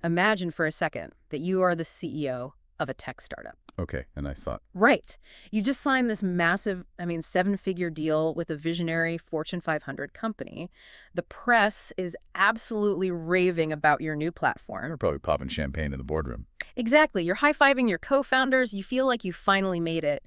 Imagine for a second that you are the CEO of a tech startup. Okay, a nice thought. Right. You just signed this massive, seven-figure deal with a visionary Fortune 500 company. The press is absolutely raving about your new platform. We're probably popping champagne in the boardroom. Exactly. You're high-fiving your co-founders. You feel like you finally made it.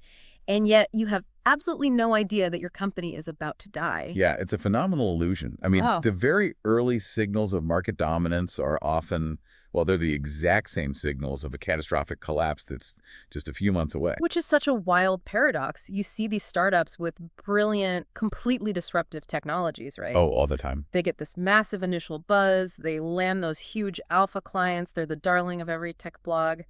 And yet you have absolutely no idea that your company is about to die. Yeah, it's a phenomenal illusion. I mean, Oh. the very early signals of market dominance are often, well, they're the exact same signals of a catastrophic collapse that's just a few months away. Which is such a wild paradox. You see these startups with brilliant, completely disruptive technologies, right? Oh, all the time. They get this massive initial buzz. They land those huge alpha clients. They're the darling of every tech blog.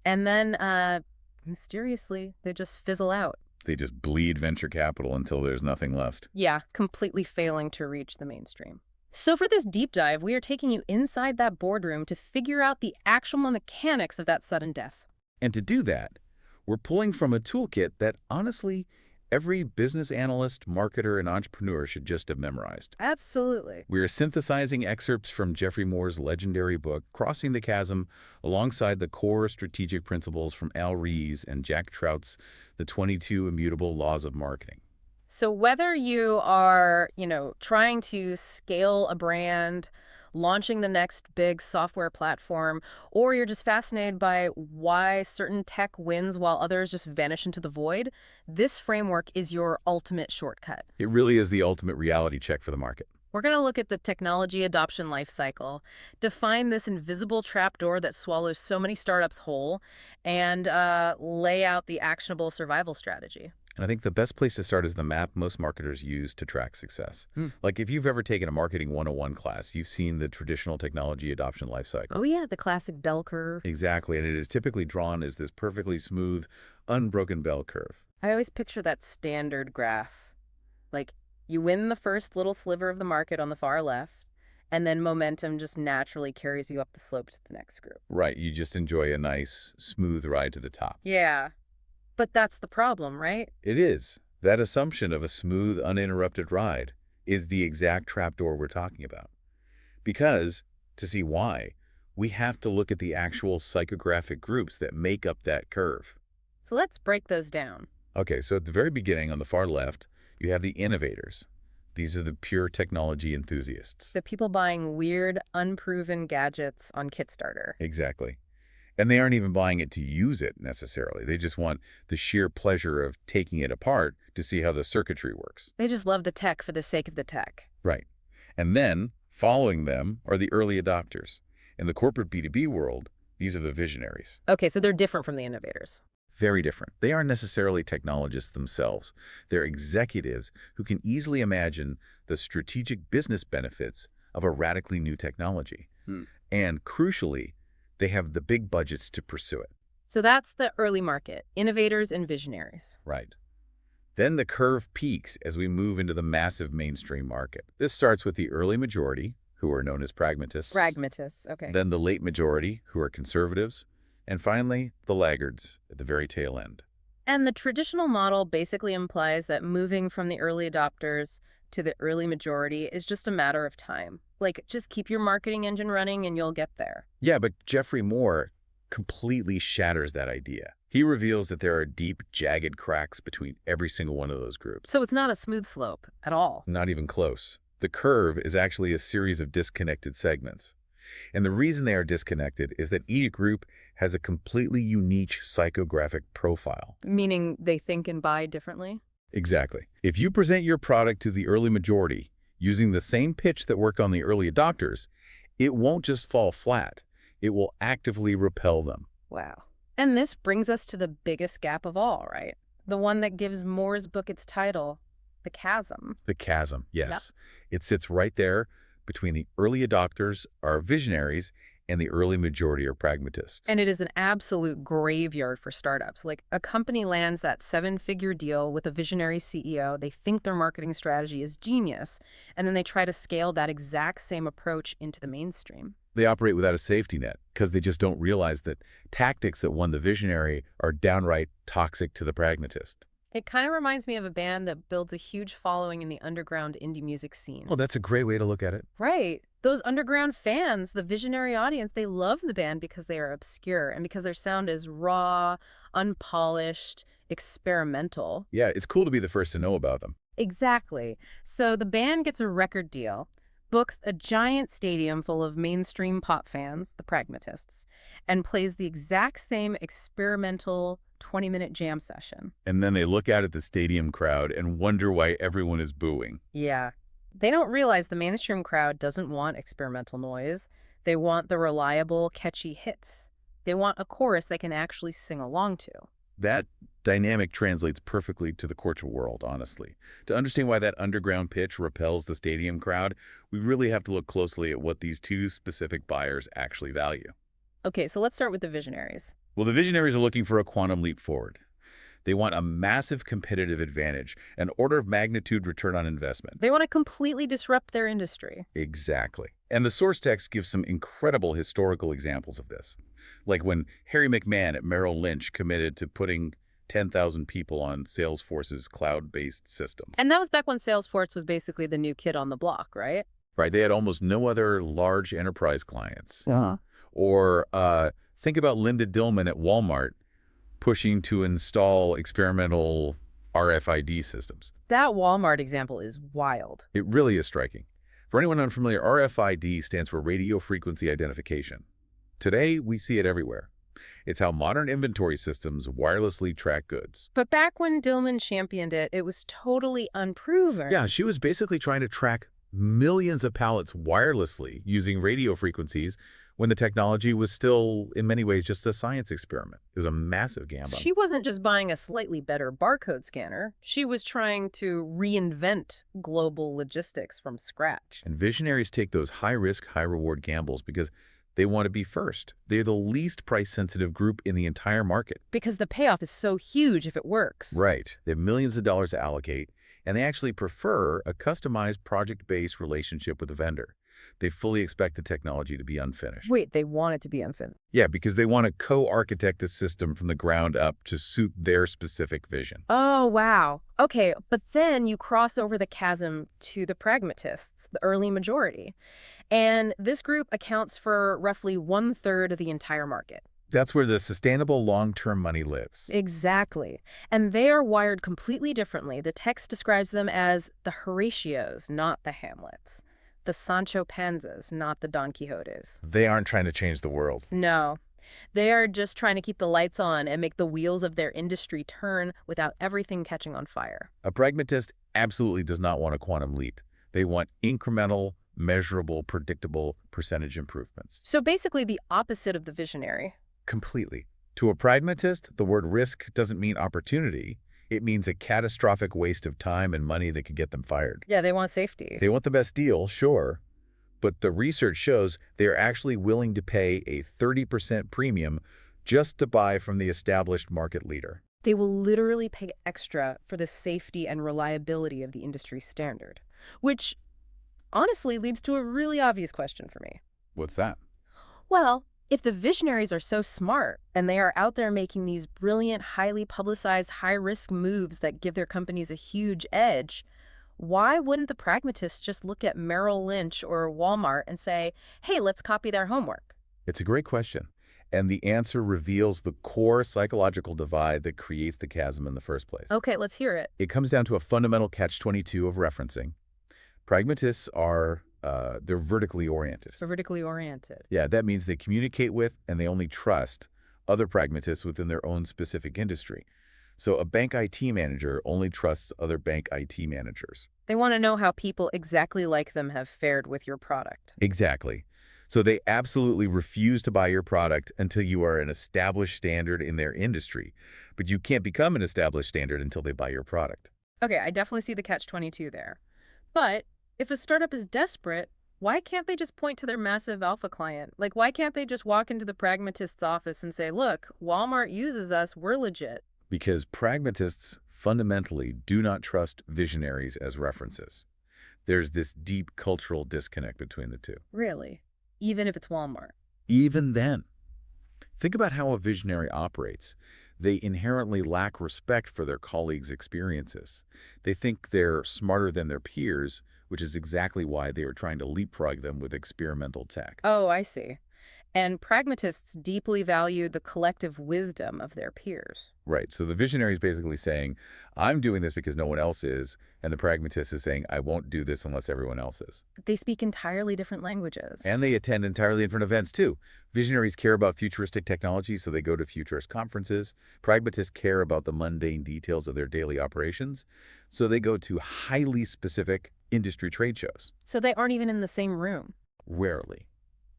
And then, mysteriously, they just fizzle out. They just bleed venture capital until there's nothing left. Yeah, completely failing to reach the mainstream. So for this deep dive, we are taking you inside that boardroom to figure out the actual mechanics of that sudden death. And to do that, we're pulling from a toolkit that, honestly, every business analyst, marketer, and entrepreneur should just have memorized. Absolutely. We are synthesizing excerpts from Jeffrey Moore's legendary book, Crossing the Chasm, alongside the core strategic principles from Al Ries and Jack Trout's The 22 Immutable Laws of Marketing. So whether you are, trying to scale a brand, launching the next big software platform, or you're just fascinated by why certain tech wins while others just vanish into the void, this framework is your ultimate shortcut. It really is the ultimate reality check for the market. We're going to look at the technology adoption lifecycle, define this invisible trapdoor that swallows so many startups whole, and lay out the actionable survival strategy. And I think the best place to start is the map most marketers use to track success. Like if you've ever taken a marketing 101 class, you've seen the traditional technology adoption lifecycle. Oh yeah, the classic bell curve. Exactly, and it is typically drawn as this perfectly smooth, unbroken bell curve. I always picture that standard graph. Like, you win the first little sliver of the market on the far left, and then momentum just naturally carries you up the slope to the next group. Right, you just enjoy a nice, smooth ride to the top. Yeah. But that's the problem, right? It is. That assumption of a smooth, uninterrupted ride is the exact trapdoor we're talking about. Because, to see why, we have to look at the actual psychographic groups that make up that curve. So let's break those down. Okay, so at the very beginning, on the far left, you have the innovators. These are the pure technology enthusiasts. The people buying weird, unproven gadgets on Kickstarter. Exactly. And they aren't even buying it to use it necessarily. They just want the sheer pleasure of taking it apart to see how the circuitry works. They just love the tech for the sake of the tech. Right. And then, following them are the early adopters. In the corporate B2B world, these are the visionaries. Okay, so they're different from the innovators. Very different. They aren't necessarily technologists themselves. They're executives who can easily imagine the strategic business benefits of a radically new technology. And crucially, they have the big budgets to pursue it. So that's the early market, innovators and visionaries. Right. Then the curve peaks as we move into the massive mainstream market. This starts with the early majority, who are known as pragmatists. Pragmatists, okay. Then the late majority, who are conservatives. And finally, the laggards at the very tail end. And the traditional model basically implies that moving from the early adopters to the early majority is just a matter of time. Like, just keep your marketing engine running and you'll get there. Yeah, but Jeffrey Moore completely shatters that idea. He reveals that there are deep, jagged cracks between every single one of those groups. So it's not a smooth slope at all. Not even close. The curve is actually a series of disconnected segments. And the reason they are disconnected is that each group has a completely unique psychographic profile. Meaning they think and buy differently? Exactly. If you present your product to the early majority using the same pitch that worked on the early adopters, it won't just fall flat. It will actively repel them. Wow. And this brings us to the biggest gap of all, right? The one that gives Moore's book its title, The Chasm. The chasm, yes. It sits right there between the early adopters, our visionaries, and the early majority are pragmatists. And it is an absolute graveyard for startups. Like, a company lands that seven-figure deal with a visionary CEO. They think their marketing strategy is genius, and then they try to scale that exact same approach into the mainstream. They operate without a safety net because they just don't realize that tactics that won the visionary are downright toxic to the pragmatist. It kind of reminds me of a band that builds a huge following in the underground indie music scene. Well, that's a great way to look at it. Right. Those underground fans, the visionary audience, they love the band because they are obscure and because their sound is raw, unpolished, experimental. Yeah, it's cool to be the first to know about them. Exactly. So the band gets a record deal, books a giant stadium full of mainstream pop fans, the pragmatists, and plays the exact same experimental 20-minute jam session. And then they look out at the stadium crowd and wonder why everyone is booing. Yeah. They don't realize the mainstream crowd doesn't want experimental noise. They want the reliable, catchy hits. They want a chorus they can actually sing along to. That dynamic translates perfectly to the corporate world, honestly. To understand why that underground pitch repels the stadium crowd, we really have to look closely at what these two specific buyers actually value. Okay, so let's start with the visionaries. Well, the visionaries are looking for a quantum leap forward. They want a massive competitive advantage, an order of magnitude return on investment. They want to completely disrupt their industry. Exactly. And the source text gives some incredible historical examples of this. Like when Harry McMahon at Merrill Lynch committed to putting 10,000 people on Salesforce's cloud-based system. And that was back when Salesforce was basically the new kid on the block, right? Right, they had almost no other large enterprise clients. Yeah. Or think about Linda Dillman at Walmart pushing to install experimental RFID systems. That Walmart example is wild. It really is striking. For anyone unfamiliar, RFID stands for radio frequency identification. Today, we see it everywhere. It's how modern inventory systems wirelessly track goods. But back when Dillman championed it, it was totally unproven. Yeah, she was basically trying to track millions of pallets wirelessly using radio frequencies when the technology was still, in many ways, just a science experiment. It was a massive gamble. She wasn't just buying a slightly better barcode scanner. She was trying to reinvent global logistics from scratch. And visionaries take those high-risk, high-reward gambles because they want to be first. They're the least price-sensitive group in the entire market. Because the payoff is so huge if it works. Right. They have millions of dollars to allocate, and they actually prefer a customized project-based relationship with the vendor. They fully expect the technology to be unfinished. Wait, they want it to be unfinished. Yeah, because they want to co-architect the system from the ground up to suit their specific vision. Oh, wow. Okay, but then you cross over the chasm to the pragmatists, the early majority. And this group accounts for roughly 1/3 of the entire market. That's where the sustainable long-term money lives. Exactly. And they are wired completely differently. The text describes them as the Horatios, not the Hamlets. The Sancho Panzas, not the Don Quixotes. They aren't trying to change the world. No. They are just trying to keep the lights on and make the wheels of their industry turn without everything catching on fire. A pragmatist absolutely does not want a quantum leap. They want incremental, measurable, predictable percentage improvements. So basically the opposite of the visionary. Completely. To a pragmatist, the word risk doesn't mean opportunity. It means a catastrophic waste of time and money that could get them fired. Yeah, they want safety. They want the best deal, sure, but the research shows they are actually willing to pay a 30% premium just to buy from the established market leader. They will literally pay extra for the safety and reliability of the industry standard, which honestly leads to a really obvious question for me. What's that? Well, if the visionaries are so smart and they are out there making these brilliant, highly publicized, high-risk moves that give their companies a huge edge, why wouldn't the pragmatists just look at Merrill Lynch or Walmart and say, hey, let's copy their homework? It's a great question. And the answer reveals the core psychological divide that creates the chasm in the first place. Okay, let's hear it. It comes down to a fundamental catch-22 of referencing. Pragmatists are they're vertically oriented. So vertically oriented. Yeah, that means they communicate with and they only trust other pragmatists within their own specific industry. So a bank IT manager only trusts other bank IT managers. They want to know how people exactly like them have fared with your product. Exactly. So they absolutely refuse to buy your product until you are an established standard in their industry. But you can't become an established standard until they buy your product. Okay, I definitely see the catch-22 there. But if a startup is desperate, why can't they just point to their massive alpha client? Like, why can't they just walk into the pragmatist's office and say, look, Walmart uses us, we're legit? Because pragmatists fundamentally do not trust visionaries as references. There's this deep cultural disconnect between the two. Really? Even if it's Walmart? Even then. Think about how a visionary operates. They inherently lack respect for their colleagues' experiences. They think they're smarter than their peers, which is exactly why they are trying to leapfrog them with experimental tech. Oh, I see. And pragmatists deeply value the collective wisdom of their peers. Right. So the visionary is basically saying, I'm doing this because no one else is. And the pragmatist is saying, I won't do this unless everyone else is. They speak entirely different languages. And they attend entirely different events, too. Visionaries care about futuristic technology, so they go to futurist conferences. Pragmatists care about the mundane details of their daily operations, so they go to highly specific industry trade shows. So they aren't even in the same room. Rarely.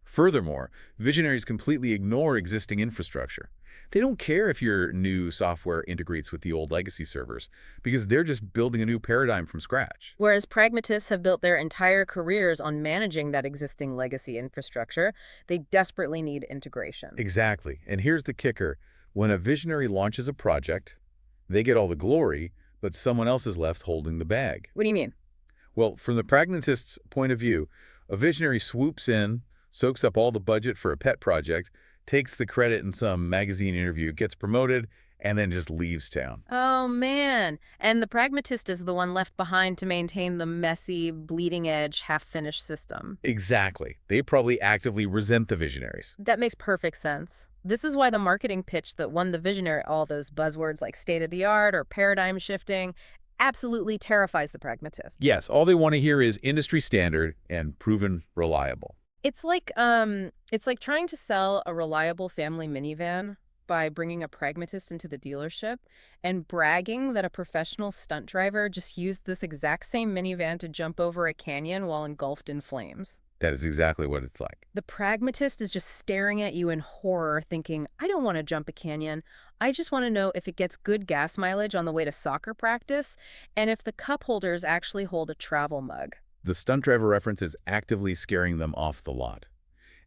Furthermore, visionaries completely ignore existing infrastructure. They don't care if your new software integrates with the old legacy servers, because they're just building a new paradigm from scratch. Whereas pragmatists have built their entire careers on managing that existing legacy infrastructure, they desperately need integration. Exactly. And here's the kicker. When a visionary launches a project, they get all the glory, but someone else is left holding the bag. What do you mean? Well, from the pragmatist's point of view, a visionary swoops in, soaks up all the budget for a pet project, takes the credit in some magazine interview, gets promoted, and then just leaves town. Oh, man. And the pragmatist is the one left behind to maintain the messy, bleeding-edge, half-finished system. Exactly. They probably actively resent the visionaries. That makes perfect sense. This is why the marketing pitch that won the visionary, all those buzzwords like state-of-the-art or paradigm shifting, absolutely terrifies the pragmatist. Yes, all they want to hear is industry standard and proven reliable. It's like trying to sell a reliable family minivan by bringing a pragmatist into the dealership and bragging that a professional stunt driver just used this exact same minivan to jump over a canyon while engulfed in flames. That is exactly what it's like. The pragmatist is just staring at you in horror, thinking, I don't want to jump a canyon. I just want to know if it gets good gas mileage on the way to soccer practice and if the cup holders actually hold a travel mug. The stunt driver reference is actively scaring them off the lot.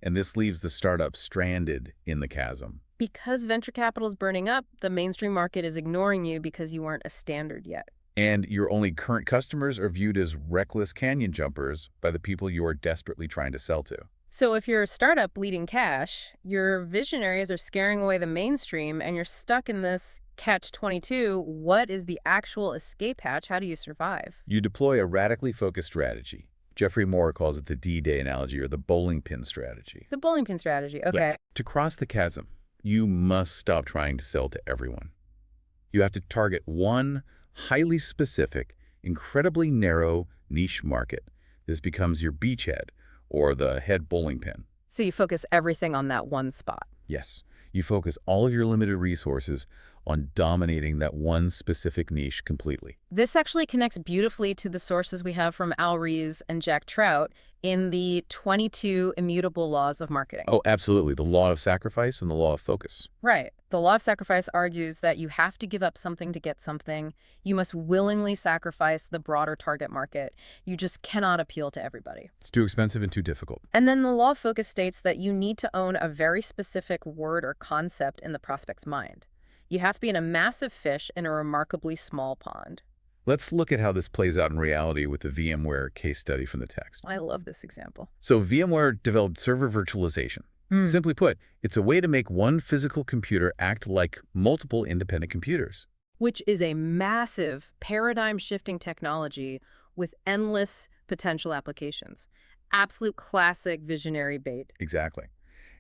And this leaves the startup stranded in the chasm. Because venture capital is burning up, the mainstream market is ignoring you because you aren't a standard yet. And your only current customers are viewed as reckless canyon jumpers by the people you are desperately trying to sell to. So if you're a startup bleeding cash, your visionaries are scaring away the mainstream and you're stuck in this catch-22. What is the actual escape hatch? How do you survive? You deploy a radically focused strategy. Jeffrey Moore calls it the D-Day analogy or the bowling pin strategy. The bowling pin strategy. Okay. To cross the chasm, you must stop trying to sell to everyone. You have to target one highly specific, incredibly narrow niche market. This becomes your beachhead or the head bowling pin. So you focus everything on that one spot. Yes, you focus all of your limited resources on dominating that one specific niche completely. This actually connects beautifully to the sources we have from Al Ries and Jack Trout in the 22 Immutable Laws of Marketing. Oh, absolutely. The law of sacrifice and the law of focus. Right. The law of sacrifice argues that you have to give up something to get something. You must willingly sacrifice the broader target market. You just cannot appeal to everybody. It's too expensive and too difficult. And then the law of focus states that you need to own a very specific word or concept in the prospect's mind. You have to be in a massive fish in a remarkably small pond. Let's look at how this plays out in reality with the VMware case study from the text. I love this example. So VMware developed server virtualization. Simply put, it's a way to make one physical computer act like multiple independent computers. Which is a massive paradigm-shifting technology with endless potential applications. Absolute classic visionary bait. Exactly.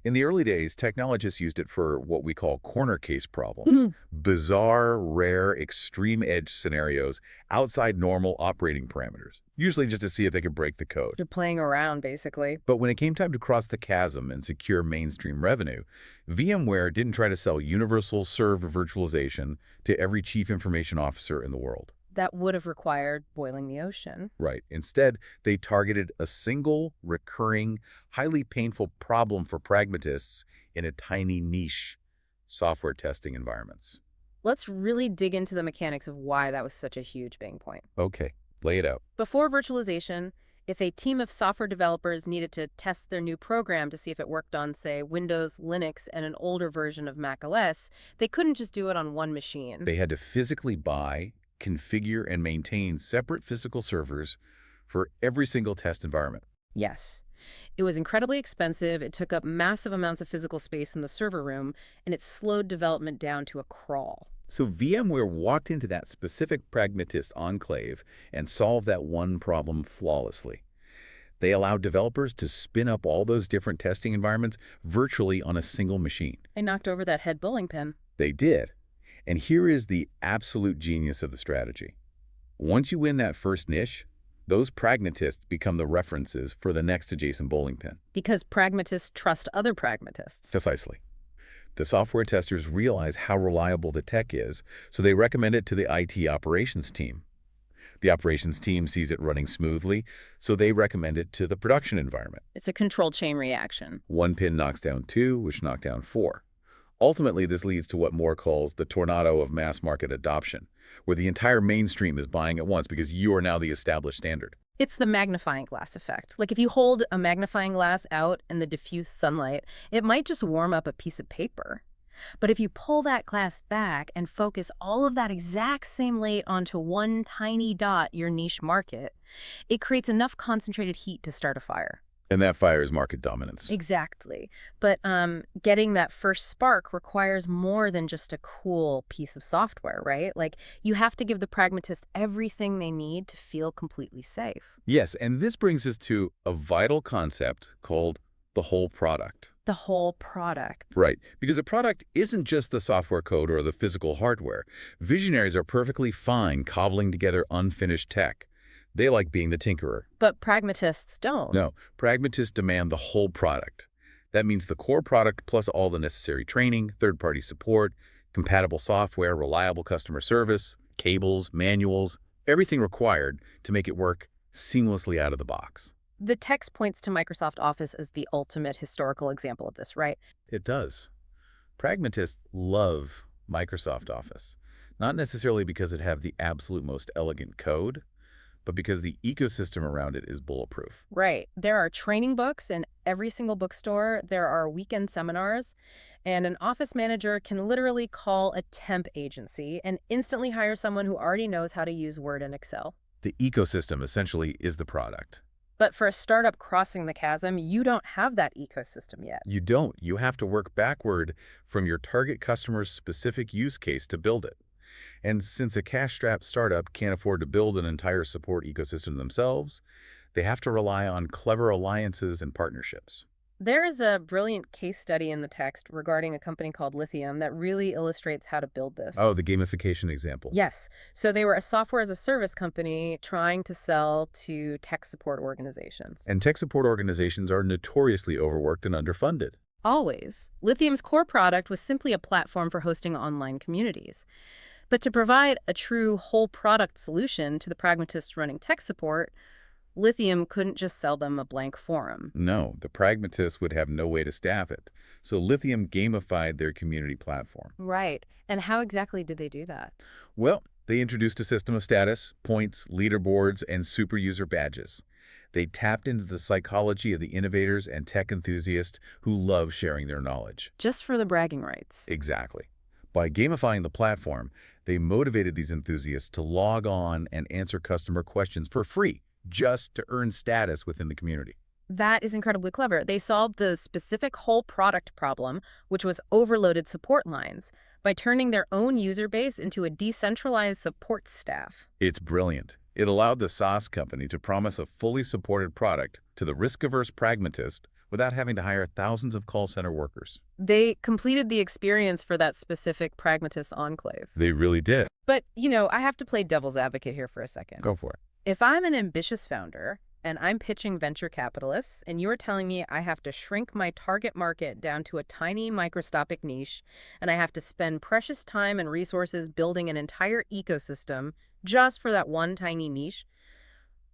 In the early days, technologists used it for what we call corner case problems, bizarre, rare, extreme edge scenarios outside normal operating parameters, usually just to see if they could break the code. You're playing around, basically. But when it came time to cross the chasm and secure mainstream revenue, VMware didn't try to sell universal server virtualization to every chief information officer in the world. That would have required boiling the ocean. Right. Instead, they targeted a single, recurring, highly painful problem for pragmatists in a tiny niche, software testing environments. Let's really dig into the mechanics of why that was such a huge bang point. Okay, lay it out. Before virtualization, if a team of software developers needed to test their new program to see if it worked on, say, Windows, Linux, and an older version of Mac OS, they couldn't just do it on one machine. They had to physically buy, configure, and maintain separate physical servers for every single test environment. Yes. It was incredibly expensive, it took up massive amounts of physical space in the server room, and it slowed development down to a crawl. So VMware walked into that specific pragmatist enclave and solved that one problem flawlessly. They allowed developers to spin up all those different testing environments virtually on a single machine. I knocked over that head bowling pin. They did. And here is the absolute genius of the strategy. Once you win that first niche, those pragmatists become the references for the next adjacent bowling pin. Because pragmatists trust other pragmatists. Precisely. The software testers realize how reliable the tech is, so they recommend it to the IT operations team. The operations team sees it running smoothly, so they recommend it to the production environment. It's a controlled chain reaction. One pin knocks down two, which knock down four. Ultimately, this leads to what Moore calls the tornado of mass market adoption, where the entire mainstream is buying at once because you are now the established standard. It's the magnifying glass effect. Like if you hold a magnifying glass out in the diffuse sunlight, it might just warm up a piece of paper. But if you pull that glass back and focus all of that exact same light onto one tiny dot, your niche market, it creates enough concentrated heat to start a fire. And that fire is market dominance. Exactly. But getting that first spark requires more than just a cool piece of software, right? Like you have to give the pragmatist everything they need to feel completely safe. Yes, and this brings us to a vital concept called the whole product. The whole product. Right, because a product isn't just the software code or the physical hardware. Visionaries are perfectly fine cobbling together unfinished tech. They like being the tinkerer. But pragmatists don't. No, pragmatists demand the whole product. That means the core product plus all the necessary training, third-party support, compatible software, reliable customer service, cables, manuals, everything required to make it work seamlessly out of the box. The text points to Microsoft Office as the ultimate historical example of this, right? It does. Pragmatists love Microsoft Office, not necessarily because it have the absolute most elegant code, but because the ecosystem around it is bulletproof. Right. There are training books in every single bookstore. There are weekend seminars. And an office manager can literally call a temp agency and instantly hire someone who already knows how to use Word and Excel. The ecosystem essentially is the product. But for a startup crossing the chasm, you don't have that ecosystem yet. You don't. You have to work backward from your target customer's specific use case to build it. And since a cash-strapped startup can't afford to build an entire support ecosystem themselves, they have to rely on clever alliances and partnerships. There is a brilliant case study in the text regarding a company called Lithium that really illustrates how to build this. Oh, the gamification example. Yes. So they were a software as a service company trying to sell to tech support organizations. And tech support organizations are notoriously overworked and underfunded. Always. Lithium's core product was simply a platform for hosting online communities. But to provide a true whole product solution to the pragmatists running tech support, Lithium couldn't just sell them a blank forum. No, the pragmatists would have no way to staff it. So Lithium gamified their community platform. Right. And how exactly did they do that? Well, they introduced a system of status, points, leaderboards, and super user badges. They tapped into the psychology of the innovators and tech enthusiasts who love sharing their knowledge. Just for the bragging rights. Exactly. By gamifying the platform, they motivated these enthusiasts to log on and answer customer questions for free, just to earn status within the community. That is incredibly clever. They solved the specific whole product problem, which was overloaded support lines, by turning their own user base into a decentralized support staff. It's brilliant. It allowed the SaaS company to promise a fully supported product to the risk-averse pragmatist without having to hire thousands of call center workers. They completed the experience for that specific pragmatist enclave. They really did. But, I have to play devil's advocate here for a second. Go for it. If I'm an ambitious founder and I'm pitching venture capitalists and you're telling me I have to shrink my target market down to a tiny microscopic niche and I have to spend precious time and resources building an entire ecosystem just for that one tiny niche,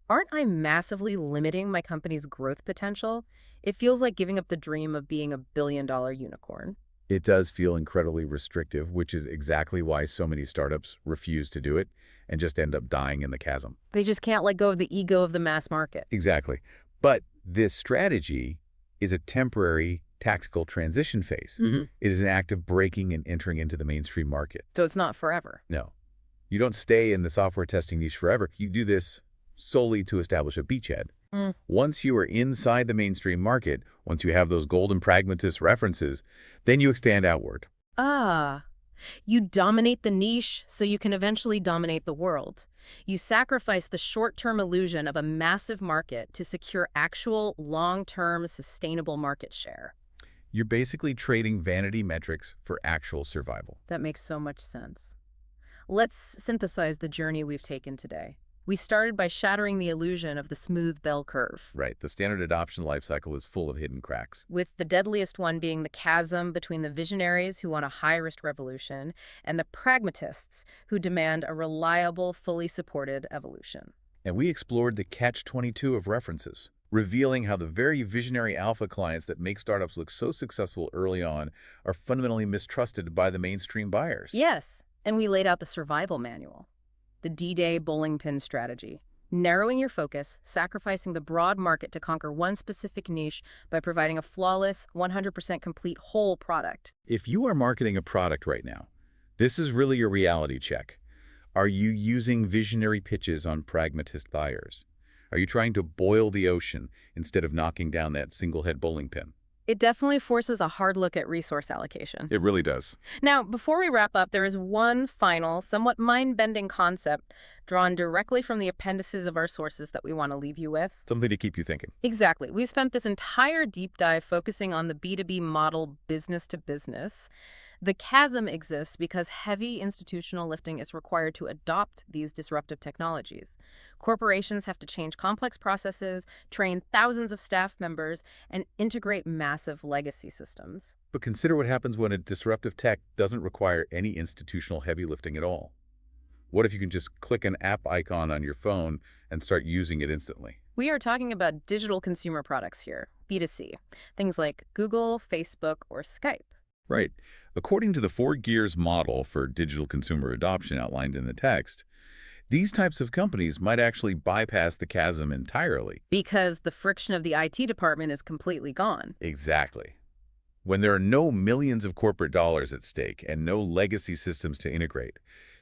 aren't I massively limiting my company's growth potential? It feels like giving up the dream of being a billion-dollar unicorn. It does feel incredibly restrictive, which is exactly why so many startups refuse to do it and just end up dying in the chasm. They just can't let go of the ego of the mass market. Exactly. But this strategy is a temporary tactical transition phase. Mm-hmm. It is an act of breaking and entering into the mainstream market. So it's not forever. No. You don't stay in the software testing niche forever. You do this solely to establish a beachhead. Once you are inside the mainstream market, once you have those golden pragmatist references, then you extend outward. Ah, You dominate the niche so you can eventually dominate the world. You sacrifice the short-term illusion of a massive market to secure actual, long-term, sustainable market share. You're basically trading vanity metrics for actual survival. That makes so much sense. Let's synthesize the journey we've taken today. We started by shattering the illusion of the smooth bell curve, Right. The standard adoption lifecycle is full of hidden cracks. with the deadliest one being the chasm between the visionaries who want a high-risk revolution and the pragmatists who demand a reliable, fully supported evolution. And we explored the catch-22 of references, revealing how the very visionary alpha clients that make startups look so successful early on are fundamentally mistrusted by the mainstream buyers. Yes, and we laid out the survival manual, the D-Day bowling pin strategy, narrowing your focus, sacrificing the broad market to conquer one specific niche by providing a flawless, 100% complete whole product. If you are marketing a product right now, this is really your reality check. Are you using visionary pitches on pragmatist buyers? Are you trying to boil the ocean instead of knocking down that single-head bowling pin? It definitely forces a hard look at resource allocation. It really does. Now, before we wrap up, there is one final, somewhat mind-bending concept drawn directly from the appendices of our sources that we want to leave you with. Something to keep you thinking. Exactly. We've spent this entire deep dive focusing on the B2B model, business to business. The chasm exists because heavy institutional lifting is required to adopt these disruptive technologies. Corporations have to change complex processes, train thousands of staff members, and integrate massive legacy systems. But consider what happens when a disruptive tech doesn't require any institutional heavy lifting at all. What if you can just click an app icon on your phone and start using it instantly? We are talking about digital consumer products here, B2C, things like Google, Facebook, or Skype. Right. According to the 4 gears model for digital consumer adoption outlined in the text, these types of companies might actually bypass the chasm entirely. Because the friction of the IT department is completely gone. Exactly. When there are no millions of corporate dollars at stake and no legacy systems to integrate,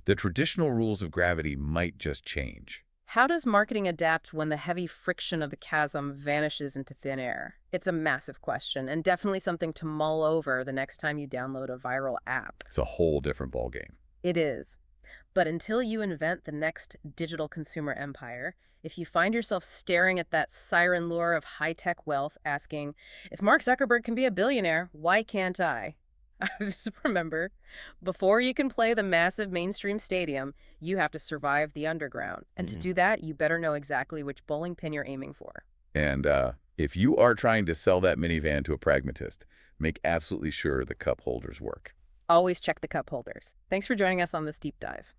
the traditional rules of gravity might just change. How does marketing adapt when the heavy friction of the chasm vanishes into thin air? It's a massive question, and definitely something to mull over the next time you download a viral app. It's a whole different ballgame. It is. But until you invent the next digital consumer empire, if you find yourself staring at that siren lure of high-tech wealth asking, if Mark Zuckerberg can be a billionaire, why can't I? Just remember, before you can play the massive mainstream stadium, you have to survive the underground. And to do that, you better know exactly which bowling pin you're aiming for. And if you are trying to sell that minivan to a pragmatist, make absolutely sure the cup holders work. Always check the cup holders. Thanks for joining us on this deep dive.